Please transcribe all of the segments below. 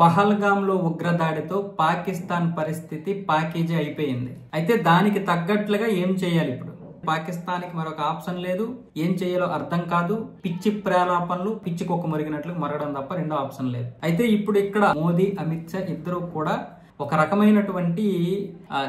పహల్గాంలో ఉగ్రదాడితో పాకిస్తాన్ పరిస్థితి పాకేజీ అయిపోయింది. అయితే దానికి తగ్గట్లుగా ఏం చేయాలి ఇప్పుడు? పాకిస్తాన్కి మరొక ఆప్షన్ లేదు. ఏం చేయాలో అర్థం కాదు. పిచ్చి ప్రేలాపనలు పిచ్చి కుక్క మురిగినట్లు మరగడం తప్ప రెండో ఆప్షన్ లేదు. అయితే ఇప్పుడు ఇక్కడ మోదీ, అమిత్ షా ఇద్దరు కూడా ఒక రకమైనటువంటి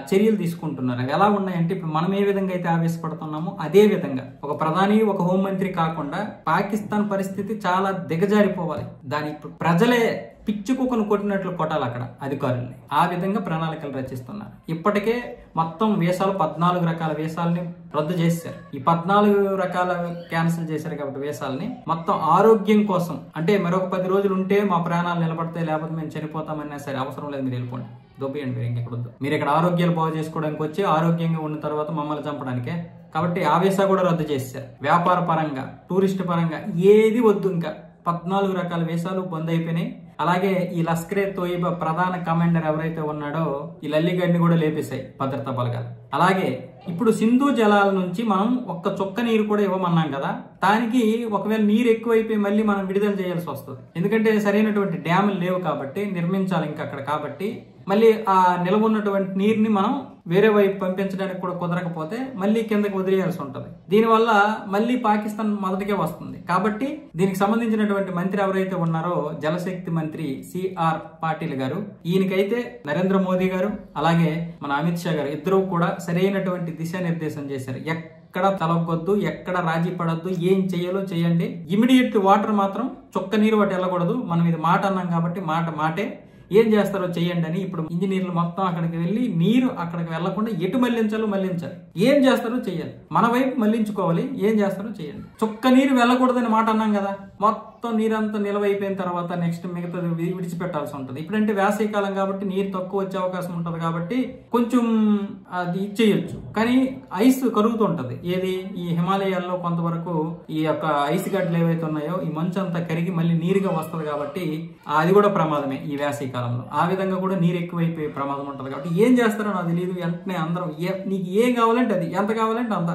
చర్యలు తీసుకుంటున్నారు. అవి ఎలా ఉన్నాయంటే, ఇప్పుడు మనం ఏ విధంగా అయితే ఆవేశపడుతున్నామో అదే విధంగా ఒక ప్రధాని, ఒక హోంమంత్రి కాకుండా పాకిస్తాన్ పరిస్థితి చాలా దిగజారిపోవాలి. దాని ఇప్పుడు ప్రజలే పిచ్చి కుక్కను కొట్టినట్లు కొట్టాలి అక్కడ అధికారుల్ని. ఆ విధంగా ప్రణాళికలు రచిస్తున్నారు. ఇప్పటికే మొత్తం వీసాలు 14 రకాల వీసాలని రద్దు చేశారు. ఈ 14 రకాల క్యాన్సిల్ చేశారు కాబట్టి వీసాలని మొత్తం ఆరోగ్యం కోసం, అంటే మరొక 10 రోజులు ఉంటే మా ప్రాణాలు నిలబడతాయి, లేకపోతే మేము చనిపోతామన్నా సరే అవసరం లేదు, మీరు వెళ్ళిపోండి, దొబ్బేయండి, మీరు ఇంకెక్కడ వద్దు. మీరు ఇక్కడ ఆరోగ్యాలు బాగు చేసుకోవడానికి వచ్చి ఆరోగ్యంగా ఉన్న తర్వాత మమ్మల్ని చంపడానికే. కాబట్టి ఆ వీసా కూడా రద్దు చేశారు. వ్యాపార పరంగా, టూరిస్ట్ పరంగా ఏది వద్దు. ఇంకా 14 రకాల వీసాలు బంద్ అయిపోయినాయి. అలాగే ఈ లష్కరే తోయిబా ప్రధాన కమాండర్ ఎవరైతే ఉన్నాడో ఈ లల్లిగడ్ని కూడా లేపేశాయి భద్రతా బలగాలు. అలాగే ఇప్పుడు సింధు జలాల నుంచి మనం ఒక్క చుక్క నీరు కూడా ఇవ్వమన్నాం కదా, దానికి ఒకవేళ నీరు ఎక్కువైపోయి మళ్ళీ మనం విడుదల చేయాల్సి వస్తుంది. ఎందుకంటే సరైనటువంటి డ్యాములు లేవు కాబట్టి, నిర్మించాలి ఇంకా అక్కడ. కాబట్టి మళ్ళీ ఆ నిల్వ ఉన్నటువంటి నీరుని మనం వేరే వైపు పంపించడానికి కూడా కుదరకపోతే మళ్ళీ కిందకి వదిలేయాల్సి ఉంటుంది. దీనివల్ల మళ్ళీ పాకిస్తాన్ మొదటికే వస్తుంది. కాబట్టి దీనికి సంబంధించినటువంటి మంత్రి ఎవరైతే ఉన్నారో జలశక్తి మంత్రి సిఆర్ పాటిల్ గారు, ఈయనకైతే నరేంద్ర మోదీ గారు అలాగే మన అమిత్ షా గారు ఇద్దరు కూడా సరైనటువంటి దిశానిర్దేశం చేశారు. ఎక్కడ తలగొద్దు, ఎక్కడ రాజీ పడద్దు, ఏం చేయాలో చేయండి. ఇమీడియట్ వాటర్ మాత్రం చుక్క నీరు వాటి వెళ్ళకూడదు. మనం ఇది మాట అన్నాం కాబట్టి మాటే. ఏం చేస్తారో చెయ్యండి అని ఇప్పుడు ఇంజనీర్లు మొత్తం అక్కడికి వెళ్ళి నీరు అక్కడికి వెళ్లకుండా ఎటు మళ్లించాలి. ఏం చేస్తారో చెయ్యాలి, మన వైపు మళ్లించుకోవాలి. ఏం చేస్తారో చెయ్యండి. చుక్క నీరు వెళ్ళకూడదని మాట అన్నాం కదా, మొత్తం నీరంతా నిలవైపోయిన తర్వాత నెక్స్ట్ మిగతాది విడిచిపెట్టాల్సి ఉంటుంది. ఇప్పుడంటే వేసవికాలం కాబట్టి నీరు తక్కువ వచ్చే అవకాశం ఉంటుంది కాబట్టి కొంచెం అది ఇచ్చేయచ్చు. కానీ ఐస్ కరుగుతుంటది. ఏది ఈ హిమాలయాల్లో కొంతవరకు ఈ యొక్క ఐస్ గడ్డలు ఏవైతే ఉన్నాయో ఈ మంచు అంతా కరిగి మళ్ళీ నీరుగా వస్తుంది కాబట్టి అది కూడా ప్రమాదమే ఈ వేసవి కాలంలో. ఆ విధంగా కూడా నీరు ఎక్కువైపోయే ప్రమాదం ఉంటుంది. కాబట్టి ఏం చేస్తారో నాకు తెలియదు. వెంటనే అందరం నీకు ఏం కావాలంటే అది, ఎంత కావాలంటే అంత,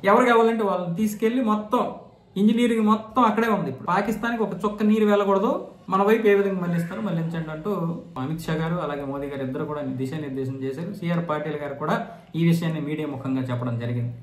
ఎవరు కావాలంటే వాళ్ళని తీసుకెళ్లి మొత్తం ఇంజనీరింగ్ మొత్తం అక్కడే ఉంది. ఇప్పుడు పాకిస్తాన్కి ఒక చుక్క నీరు వెళ్ళకూడదు, మన వైపు ఏ విధంగా మళ్లిస్తారో మళ్లించండి అంటూ అమిత్ షా గారు అలాగే మోదీ గారు ఇద్దరు కూడా దిశానిర్దేశం చేశారు. సిఆర్ పాటిల్ గారు కూడా ఈ విషయాన్ని మీడియా ముఖంగా చెప్పడం జరిగింది.